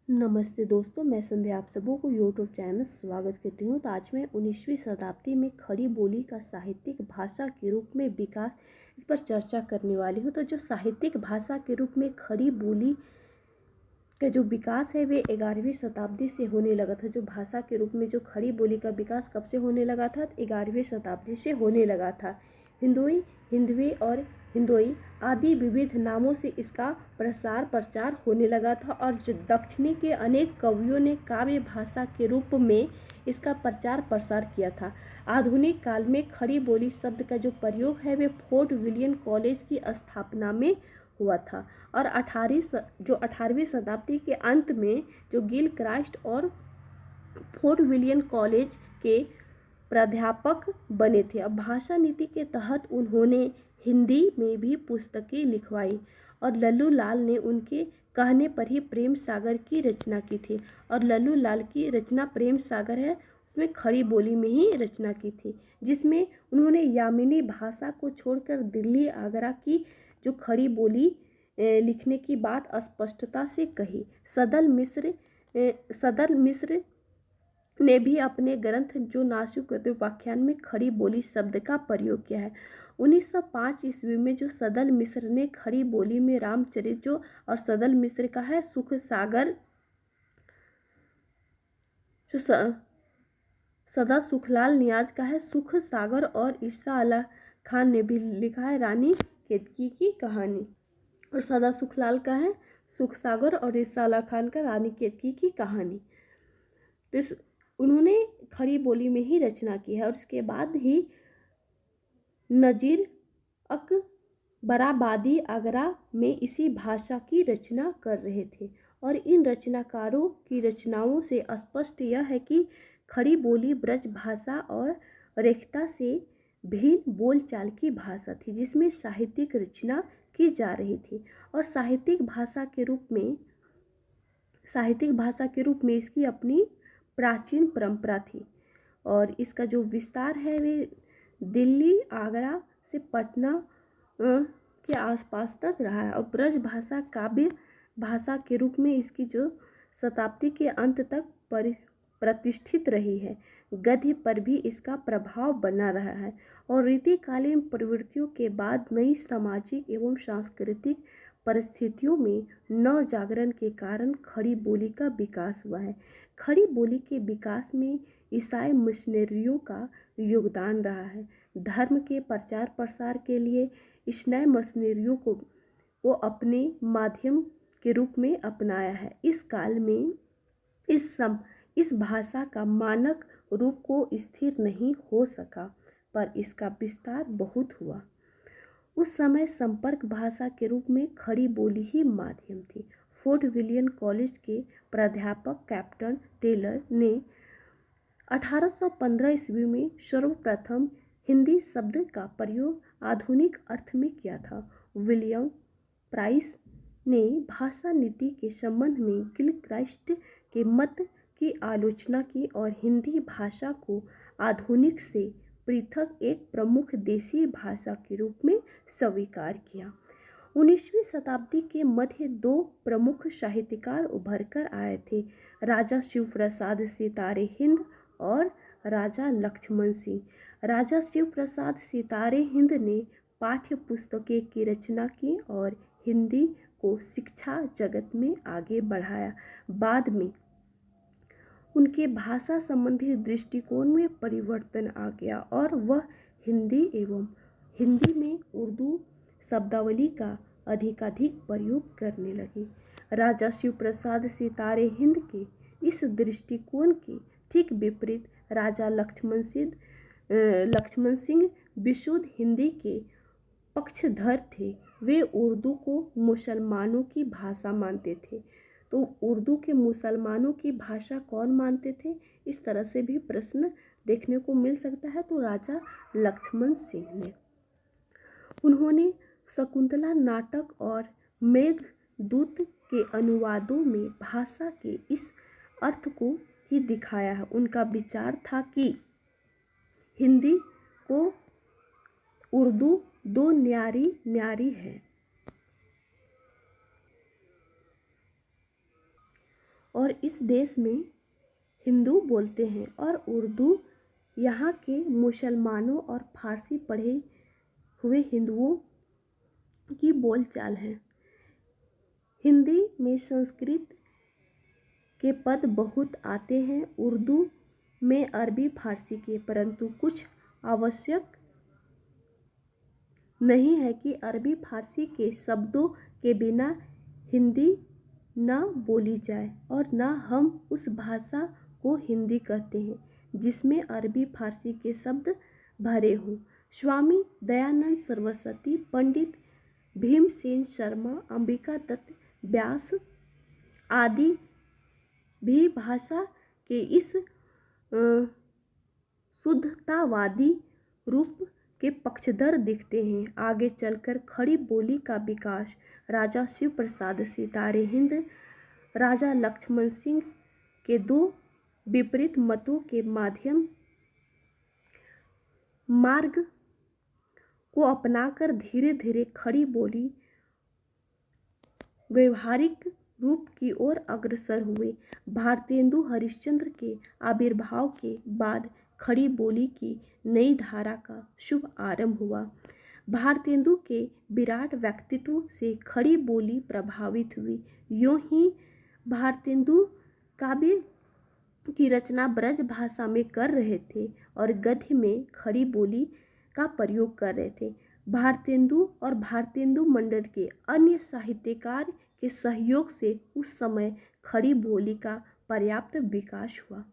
नमस्ते दोस्तों, मैं संध्या आप सबों को यूट्यूब चैनल स्वागत करती हूँ। तो आज मैं 19वीं शताब्दी में खड़ी बोली का साहित्यिक भाषा के रूप में विकास इस पर चर्चा करने वाली हूँ। तो जो साहित्यिक भाषा के रूप में खड़ी बोली का जो विकास है वे 11वीं शताब्दी से होने लगा था। जो भाषा के रूप में जो खड़ी बोली का विकास कब से होने लगा था? 11वीं शताब्दी से होने लगा था। हिंदुई, हिंदवी और हिंदोई आदि विविध नामों से इसका प्रचार होने लगा था और दक्षिणी के अनेक कवियों ने काव्य भाषा के रूप में इसका प्रचार प्रसार किया था। आधुनिक काल में खड़ी बोली शब्द का जो प्रयोग है वे फोर्ट विलियम कॉलेज की स्थापना में हुआ था और 18वीं शताब्दी के अंत में जो गिल क्राइस्ट और फोर्ट विलियम कॉलेज के प्राध्यापक बने थे। अब भाषा नीति के तहत उन्होंने हिंदी में भी पुस्तकें लिखवाई और लल्लू लाल ने उनके कहने पर ही प्रेम सागर की रचना की थी। और लल्लू लाल की रचना प्रेम सागर है, उसमें खड़ी बोली में ही रचना की थी, जिसमें उन्होंने यामिनी भाषा को छोड़कर दिल्ली आगरा की जो खड़ी बोली लिखने की बात स्पष्टता से कही। सदल मिश्र ने भी अपने ग्रंथ जो नासिक व्याख्यान में खड़ी बोली शब्द का प्रयोग किया है। 1905 ईस्वी में जो सदल मिश्र ने खड़ी बोली में रामचरित जो और सदल मिश्र का है सुख सागर जो सदा सुखलाल नियाज का है सुख सागर और ईसा अला खान ने भी लिखा है रानी केतकी की कहानी। और सदा सुखलाल का है सुख सागर और ईसा अला खान का रानी केतकी की कहानी। तो उन्होंने खड़ी बोली में ही रचना की है और उसके बाद ही नजीर अकबराबादी आगरा में इसी भाषा की रचना कर रहे थे। और इन रचनाकारों की रचनाओं से स्पष्ट यह है कि खड़ी बोली ब्रज भाषा और रेखता से भिन्न बोलचाल की भाषा थी, जिसमें साहित्यिक रचना की जा रही थी। और साहित्यिक भाषा के रूप में इसकी अपनी प्राचीन परंपरा थी और इसका जो विस्तार है वे दिल्ली आगरा से पटना के आसपास तक रहा है। और ब्रज भाषा काव्य भाषा के रूप में इसकी जो शताब्दी के अंत तक प्रतिष्ठित रही है। गद्य पर भी इसका प्रभाव बना रहा है और रीतिकालीन प्रवृत्तियों के बाद नई सामाजिक एवं सांस्कृतिक परिस्थितियों में नव जागरण के कारण खड़ी बोली का विकास हुआ है। खड़ी बोली के विकास में ईसाई मिशनरियों का योगदान रहा है। धर्म के प्रचार प्रसार के लिए इस नए मिशनरियों को अपने माध्यम के रूप में अपनाया है। इस काल में इस भाषा का मानक रूप को स्थिर नहीं हो सका, पर इसका विस्तार बहुत हुआ। उस समय संपर्क भाषा के रूप में खड़ी बोली ही माध्यम थी। फोर्ट विलियम कॉलेज के प्राध्यापक कैप्टन टेलर ने 1815 ईस्वी में सर्वप्रथम हिंदी शब्द का प्रयोग आधुनिक अर्थ में किया था। विलियम प्राइस ने भाषा नीति के संबंध में गिलक्राइस्ट के मत की आलोचना की और हिंदी भाषा को आधुनिक से पृथक एक प्रमुख देशी भाषा के रूप में स्वीकार किया। 19वीं शताब्दी के मध्य दो प्रमुख साहित्यकार उभर कर आए थे, राजा शिव प्रसाद सितारे हिंद और राजा लक्ष्मण सिंह। राजा शिव प्रसाद सितारे हिंद ने पाठ्य पुस्तकें की रचना की और हिंदी को शिक्षा जगत में आगे बढ़ाया। बाद में उनके भाषा संबंधी दृष्टिकोण में परिवर्तन आ गया और वह हिंदी में उर्दू शब्दावली का अधिकाधिक प्रयोग करने लगे। राजा शिव प्रसाद सितारे हिंद के इस दृष्टिकोण के ठीक विपरीत राजा लक्ष्मण सिंह विशुद्ध हिंदी के पक्षधर थे। वे उर्दू को मुसलमानों की भाषा मानते थे। तो उर्दू के मुसलमानों की भाषा कौन मानते थे, इस तरह से भी प्रश्न देखने को मिल सकता है। तो राजा लक्ष्मण सिंह ने उन्होंने शकुंतला नाटक और मेघदूत के अनुवादों में भाषा के इस अर्थ को ही दिखाया है। उनका विचार था कि हिंदी को उर्दू दो न्यारी है और इस देश में हिंदू बोलते हैं और उर्दू यहाँ के मुसलमानों और फारसी पढ़े हुए हिंदुओं की बोलचाल है। हिंदी में संस्कृत के पद बहुत आते हैं, उर्दू में अरबी फारसी के, परंतु कुछ आवश्यक नहीं है कि अरबी फारसी के शब्दों के बिना हिंदी न बोली जाए और न हम उस भाषा को हिंदी कहते हैं जिसमें अरबी फारसी के शब्द भरे हों। स्वामी दयानंद सरस्वती, पंडित भीमसेन शर्मा, अंबिका दत्त व्यास आदि भी भाषा के इस शुद्धतावादी रूप के पक्षधर दिखते हैं। आगे चलकर खड़ी बोली का विकास राजा शिव प्रसाद सितारे हिंद, राजा लक्ष्मण सिंह के दो विपरीत मतों के मार्ग को अपनाकर धीरे धीरे खड़ी बोली व्यवहारिक रूप की ओर अग्रसर हुए। भारतेंदु हरिश्चंद्र के आविर्भाव के बाद खड़ी बोली की नई धारा का शुभ आरंभ हुआ। भारतेंदु के विराट व्यक्तित्व से खड़ी बोली प्रभावित हुई। यूं ही भारतेंदु काव्य की रचना ब्रज भाषा में कर रहे थे और गद्य में खड़ी बोली का प्रयोग कर रहे थे। भारतेंदु और भारतेंदु मंडल के अन्य साहित्यकार के सहयोग से उस समय खड़ी बोली का पर्याप्त विकास हुआ।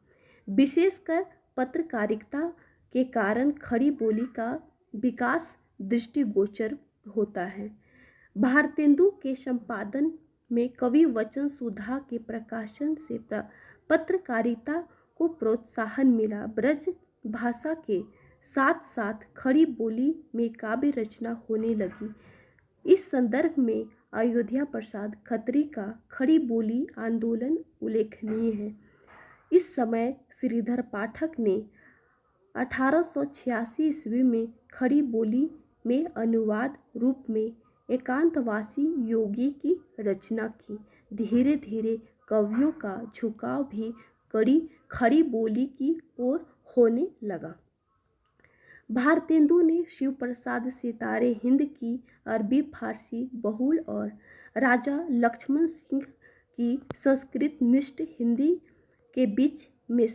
विशेषकर पत्रकारिता के कारण खड़ी बोली का विकास दृष्टिगोचर होता है। भारतेंदु के संपादन में कवि वचन सुधा के प्रकाशन से पत्रकारिता को प्रोत्साहन मिला। ब्रज भाषा के साथ साथ खड़ी बोली में काव्य रचना होने लगी। इस संदर्भ में अयोध्या प्रसाद खत्री का खड़ी बोली आंदोलन उल्लेखनीय है। इस समय श्रीधर पाठक ने 1886 ईस्वी में खड़ी बोली में अनुवाद रूप में एकांतवासी योगी की रचना की। धीरे धीरे कवियों का झुकाव भी खड़ी बोली की ओर होने लगा। भारतेंदु ने शिव प्रसाद सितारे हिंद की अरबी फारसी बहुल और राजा लक्ष्मण सिंह की संस्कृत निष्ठ हिंदी के बीच में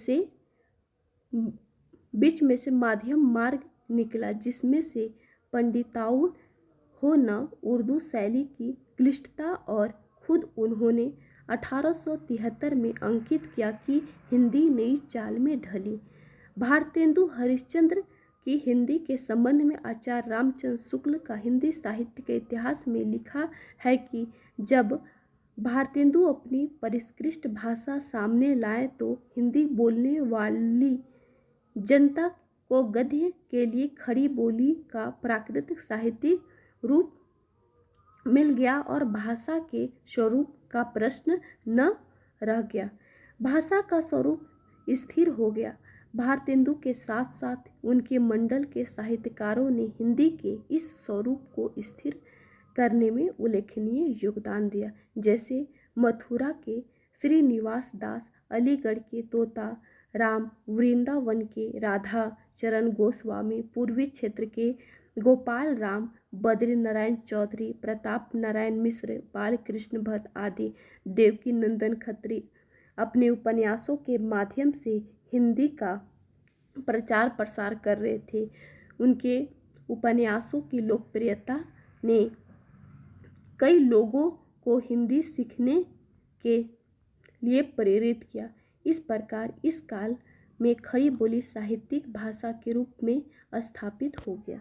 से मध्यम मार्ग निकला, जिसमें से पंडिताउन हो न उर्दू शैली की क्लिष्टता और खुद उन्होंने 1873 में अंकित किया कि हिंदी नई चाल में ढली। भारतेंदु हरिश्चंद्र की हिंदी के संबंध में आचार्य रामचंद्र शुक्ल का हिंदी साहित्य के इतिहास में लिखा है कि जब भारतेंदु अपनी परिष्कृत भाषा सामने लाए तो हिंदी बोलने वाली जनता को गद्य के लिए खड़ी बोली का प्राकृतिक साहित्यिक रूप मिल गया और भाषा के स्वरूप का प्रश्न न रह गया। भाषा का स्वरूप स्थिर हो गया। भारतेंदु के साथ साथ उनके मंडल के साहित्यकारों ने हिंदी के इस स्वरूप को स्थिर करने में उल्लेखनीय योगदान दिया, जैसे मथुरा के श्रीनिवास दास, अलीगढ़ के तोता राम, वृंदावन के राधा चरण गोस्वामी, पूर्वी क्षेत्र के गोपाल राम, बद्री नारायण चौधरी, प्रताप नारायण मिश्र, बालकृष्ण भट्ट आदि। देवकी नंदन खत्री अपने उपन्यासों के माध्यम से हिंदी का प्रचार प्रसार कर रहे थे। उनके उपन्यासों की लोकप्रियता ने कई लोगों को हिंदी सीखने के लिए प्रेरित किया। इस प्रकार इस काल में खड़ी बोली साहित्यिक भाषा के रूप में स्थापित हो गया।